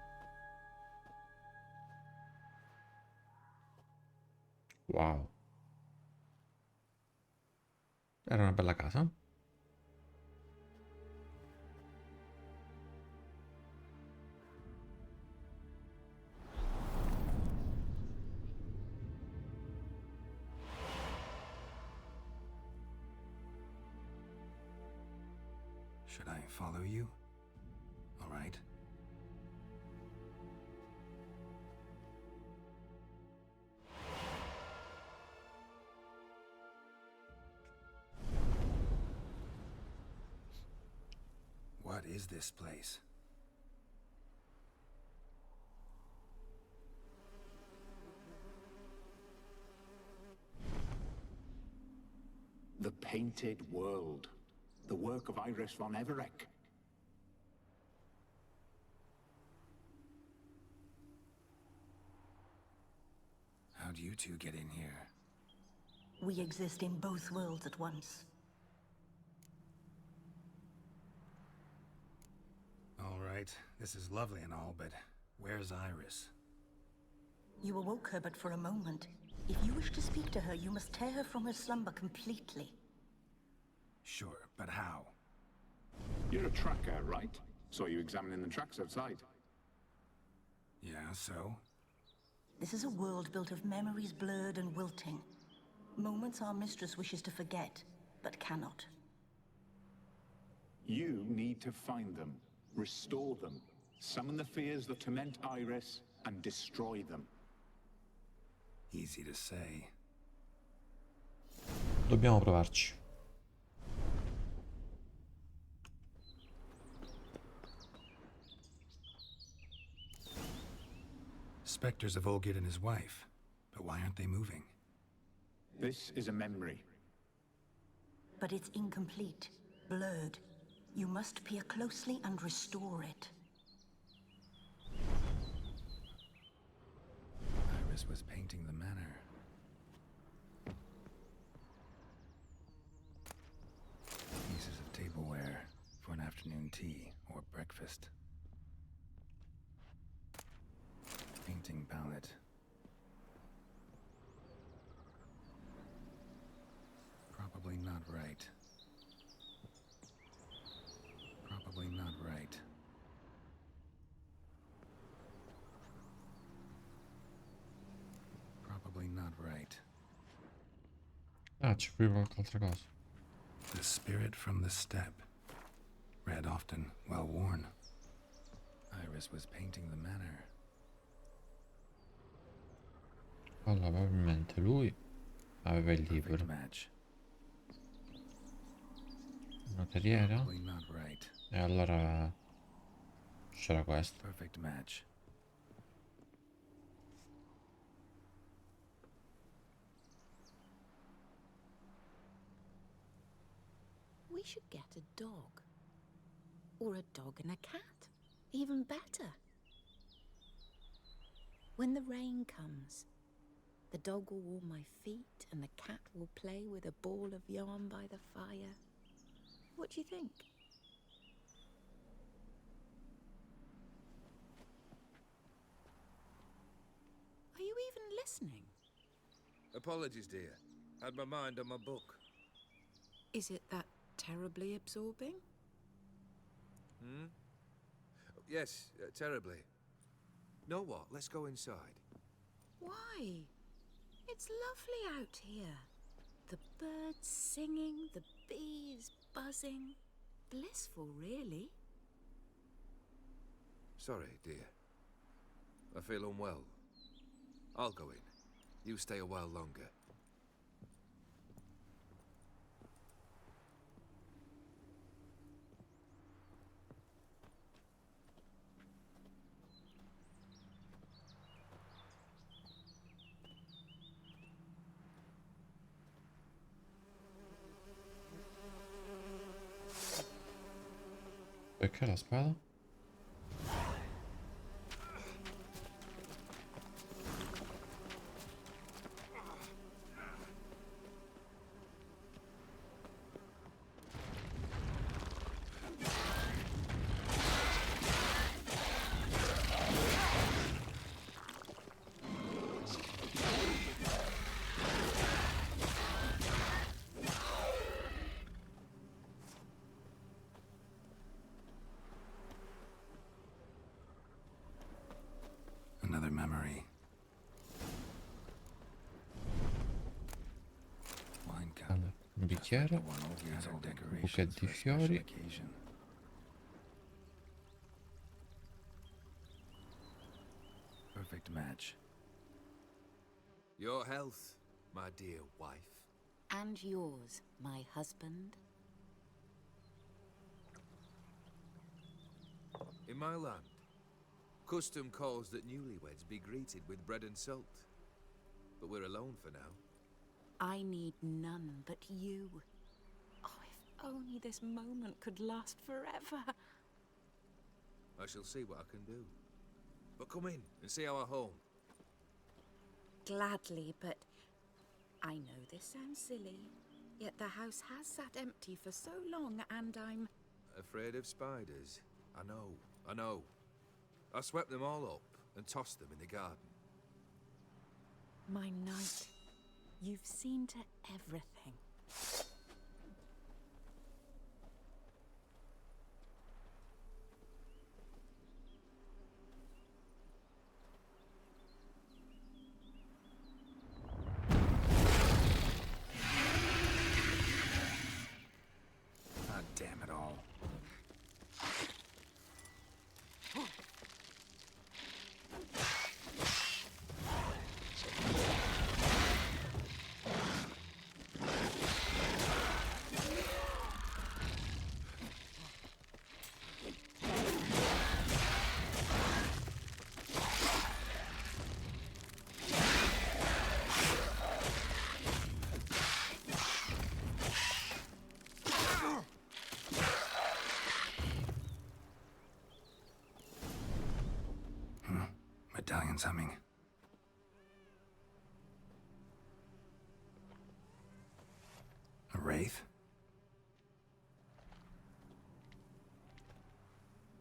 Wow. Era una bella casa. Should I follow you? All right. What is this place? The Painted World. The work of Iris von Everec. How'd you two get in here? We exist in both worlds at once. All right, this is lovely and all, but where's Iris? You awoke her but for a moment. If you wish to speak to her, you must tear her from her slumber completely. Sure, but how? You're a tracker, right? Saw you examining the tracks outside. Yeah, so? This is a world built of memories blurred and wilting. Moments our mistress wishes to forget, but cannot. You need to find them, restore them, summon the fears that torment Iris, and destroy them. Easy to say. Dobbiamo provarci. Spectres of Olgid and his wife, but why aren't they moving? This is a memory. But it's incomplete, blurred. You must peer closely and restore it. Iris was painting the manor. Pieces of tableware for an afternoon tea or breakfast. Painting palette. Probably not right. Probably not right. Probably not right. Ah, c'è pure qualche altra cosa. The spirit from the steppe. Read often, well worn. Iris was painting the manor. Allora, probabilmente lui aveva il libro. Perfect match. Noteriera. Probably not right. E allora c'era questo. Perfect match. We should get a dog. Or a dog and a cat. Even better. When the rain comes, the dog will warm my feet and the cat will play with a ball of yarn by the fire. What do you think? Are you even listening? Apologies, dear. Had my mind on my book. Is it that terribly absorbing? Hmm? Yes, terribly. Know what? Let's go inside. Why? It's lovely out here. The birds singing, the bees buzzing. Blissful, really. Sorry, dear. I feel unwell. I'll go in. You stay a while longer. Perché la spada? Another memory. Wine cup. Allora, un Just like the bicchiere, one old years old un decorations buchetto di for a special fiori. occasion. Perfect match. Your health, my dear wife. And yours, my husband. In my land, custom calls that newlyweds be greeted with bread and salt. But we're alone for now. I need none but you. Oh, if only this moment could last forever. I shall see what I can do. But come in and see our home. Gladly, but I know this sounds silly, yet the house has sat empty for so long, and I'm... Afraid of spiders? I know. I swept them all up and tossed them in the garden. My knight, you've seen to everything. God damn it all. Medallion's humming. A wraith?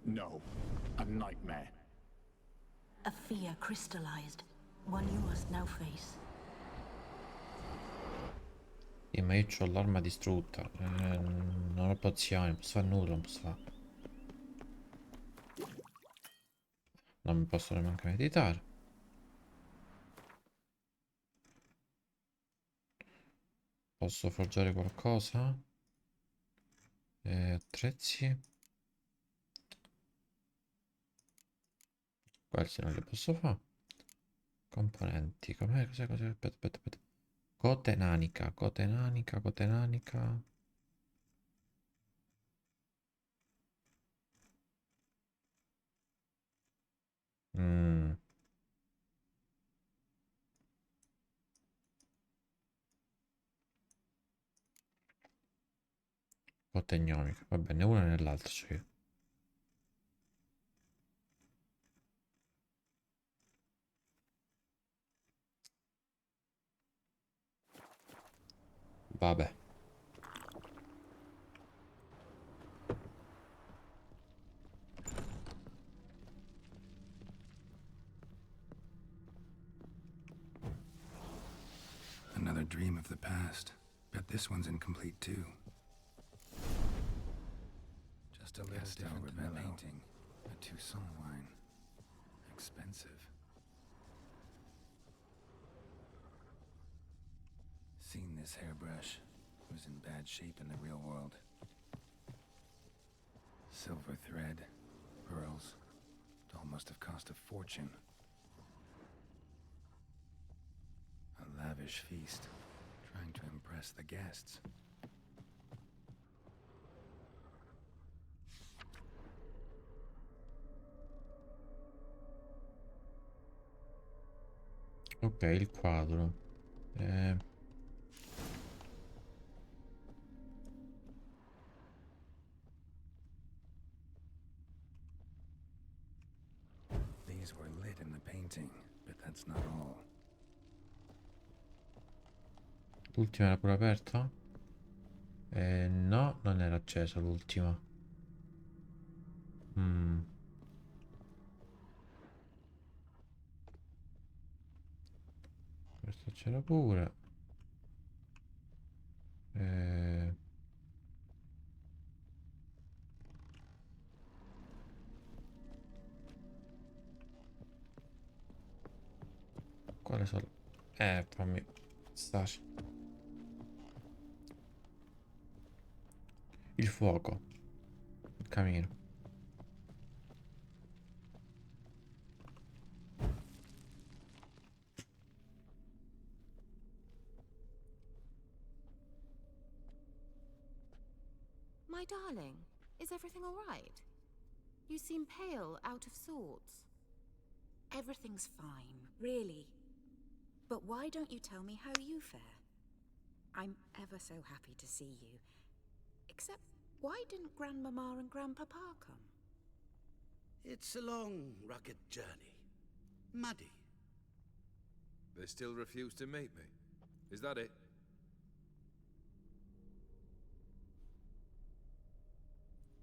No, a nightmare. A fear crystallized, one you must now face. Sì, ma io ho l'arma distrutta. Non ho pozioni, non posso fare nulla, non posso fare. Non mi posso neanche meditare. Posso forgiare qualcosa? Attrezzi. Questi non li posso fare. Componenti. Com'è? Cos'è? Aspetta. Cote nanica. Mm. Cote gnomica. Va bene, una e nell'altro c'è io. Vabbè. Another dream of the past. Bet this one's incomplete too. Just a little different than the painting. A Toussaint wine. Expensive. Seen this hairbrush. It was in bad shape in the real world. Silver thread, pearls. It all must have cost a fortune. A lavish feast, trying to impress the guests. Ok, il quadro. These were lit in the painting, but that's not all. L'ultima era pure aperta? No, non era accesa l'ultima. Questo c'era pure. Quale sono? Fammi stare. Il fuoco. Il camino. My darling, is everything all right? You seem pale, out of sorts. Everything's fine, really. But why don't you tell me how you fare? I'm ever so happy to see you. Except, why didn't Grandmama and Grandpapa come? It's a long, rugged journey. Muddy. They still refuse to meet me. Is that it?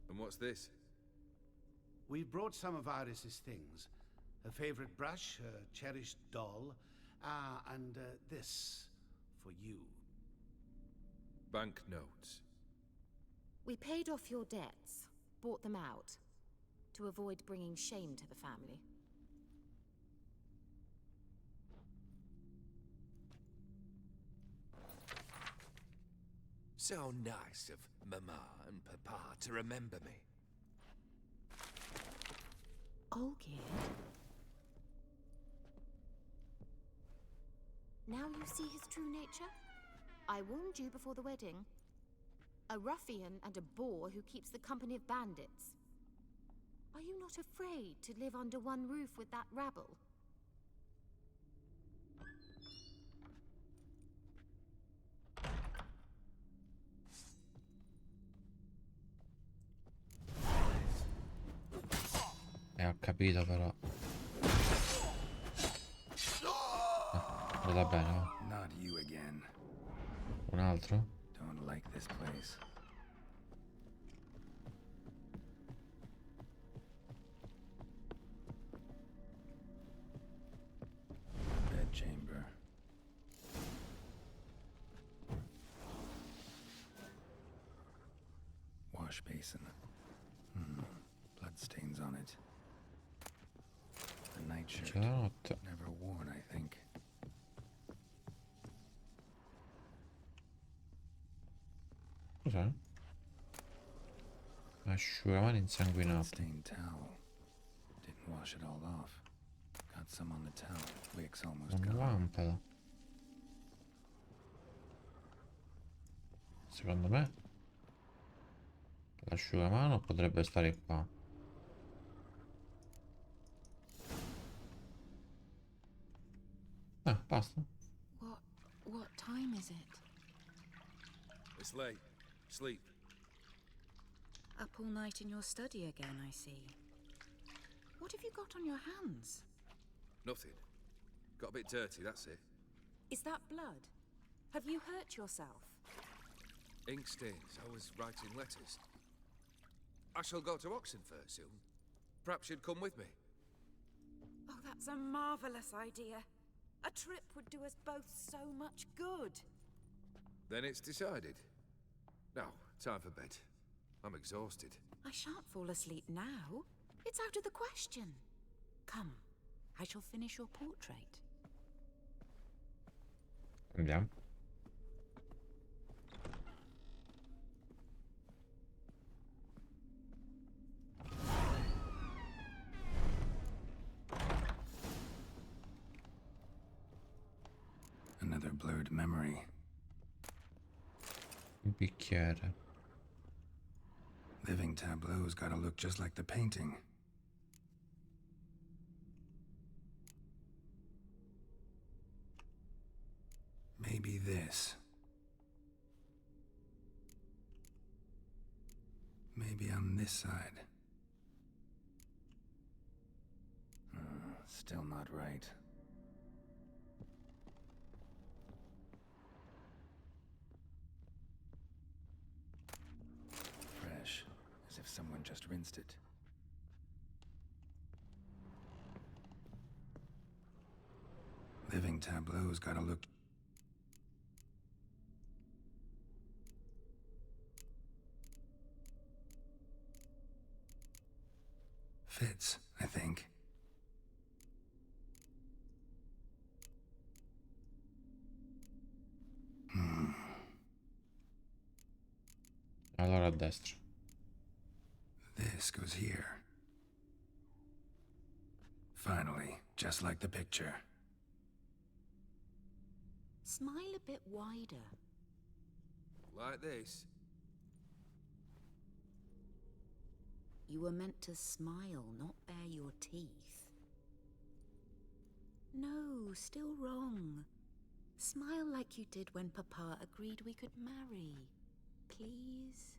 And what's this? We brought some of Iris's things. Her favorite brush, her cherished doll, and this for you. Banknotes. We paid off your debts, bought them out, to avoid bringing shame to the family. So nice of Mama and Papa to remember me. Olgerd? Now you see his true nature? I warned you before the wedding. A ruffian and a boor who keeps the company of bandits. Are you not afraid to live under one roof with that rabble? Ho capito però. Va bene, va. Not you again. Un altro? Don't like this place. Bedchamber. Wash basin. Bloodstains on it. A nightshirt. C'è la notte. Never worn, I think. Cos'è? Asciugamani insanguinato. Stained towel. Didn't wash it all off. Got some on the towel. Wick's almost Una gone. lampada. Secondo me l'asciugamano potrebbe stare qua. Ah, basta. What time is it? It's late. Sleep. Up all night in your study again, I see. What have you got on your hands? Nothing. Got a bit dirty, that's it. Is that blood? Have you hurt yourself? Ink stains. I was writing letters. I shall go to Oxenfurt soon. Perhaps you'd come with me. Oh, that's a marvelous idea. A trip would do us both so much good. Then it's decided. Now, time for bed. I'm exhausted. I shan't fall asleep now. It's out of the question. Come, I shall finish your portrait. Andiamo. another blurred memory. Il bicchiere. Living tableau's gotta look just like the painting. Maybe this. Maybe on this side. Still not right. Fresh, as if someone just rinsed it. Living tableau's gotta look... Fits, I think. Allora a destra. This goes here. Finally, just like the picture. Smile a bit wider. Like this? You were meant to smile, not bare your teeth. No, still wrong. Smile like you did when Papa agreed we could marry. Please?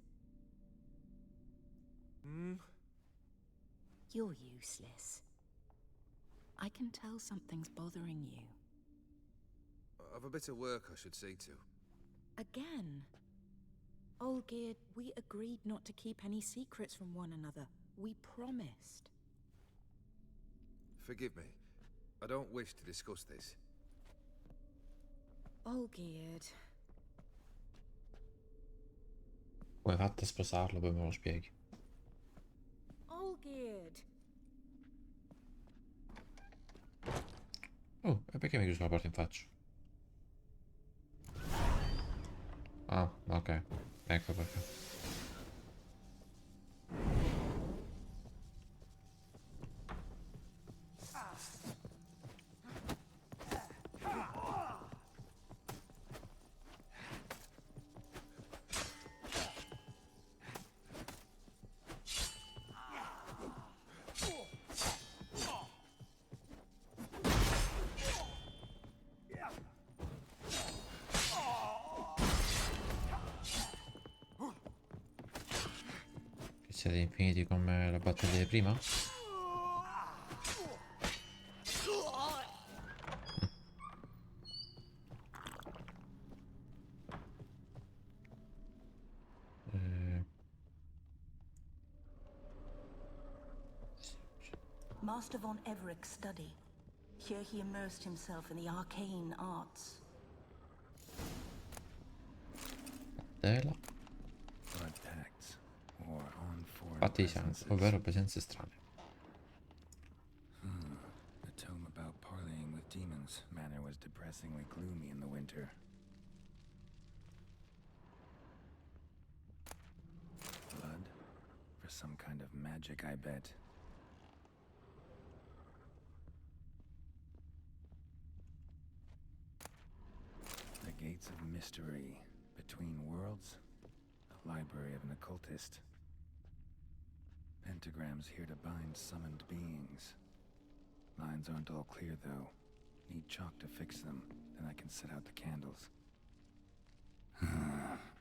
You're useless. I can tell something's bothering you. I've a bit of work I should see to. Again? Olgierd, we agreed not to keep any secrets from one another. We promised. Forgive me. I don't wish to discuss this. Olgierd. Come hai fatto a sposarlo, poi me lo spieghi. Olgierd. Oh, e perché mi hai chiuso la porta in faccia? Ah, ok. Ecco perché. Siete infiniti come la battaglia di prima? Master von Everett's study. Here he immersed himself in the arcane arts. Tela. Blood pacts, or on foreign Fatti di sangue, presences. ovvero presenze strane. A tome about parleying with demons. Manor was depressingly gloomy in the winter. Blood? For some kind of magic, I bet. The Gates of Mystery. Between Worlds? A library of an occultist. Pentagrams here to bind summoned beings. Lines aren't all clear, though. Need chalk to fix them, then I can set out the candles.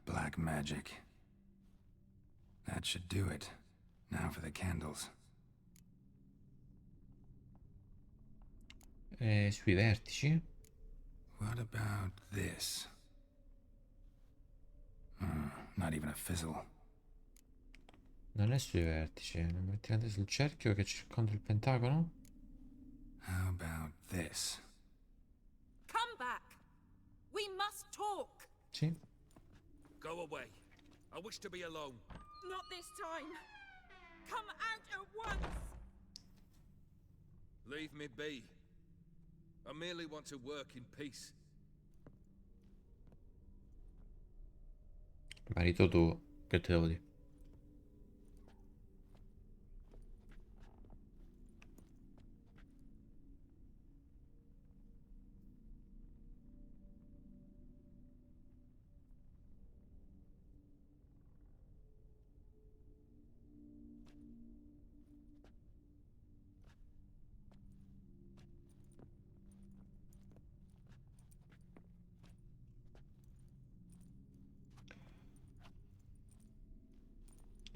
Black magic. That should do it. Now for the candles. Sui vertici? What about this? Not even a fizzle. Non è sui vertici, non metti la sul cerchio che circonda il pentagono? How about this? Come back! We must talk! Sì. Go away. I wish to be alone. Not this time! Come out at once! Leave me be. I merely want to work in peace. Marito tuo, che te devo dire?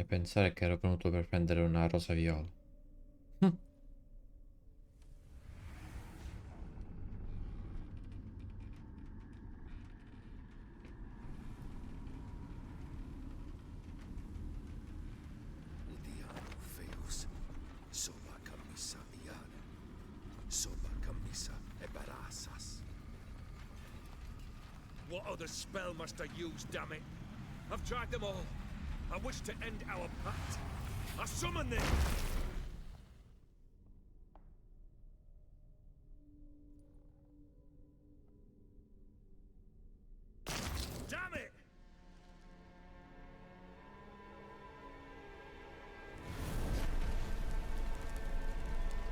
pensare che ero venuto per prendere una rosa viola. Diano feus, soba camisa iane, soba camisa e barassas. What other spell must I use, damn it? I've tried them all. I wish to end our pact. I summon them! Damn it!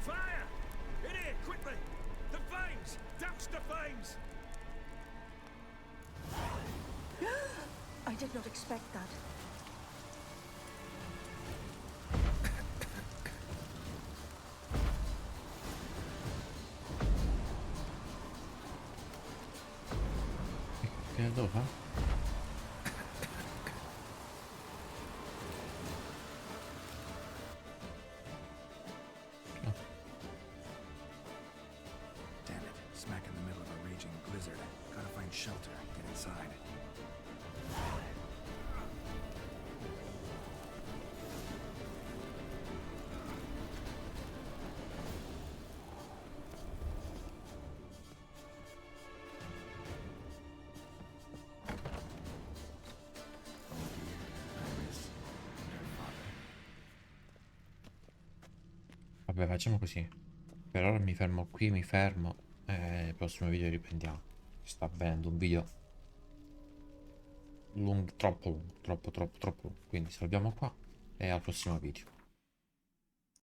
Fire! In here, quickly! The flames! Douse the flames! I did not expect that. Che devo fare? Damn it. Smack in the middle of a raging blizzard. Gotta find shelter. Get inside. Vabbè, facciamo così. Per ora mi fermo qui, mi fermo. E nel prossimo video riprendiamo. Sta avvenendo un video lungo, troppo lungo, troppo. Quindi salviamo qua e al prossimo video.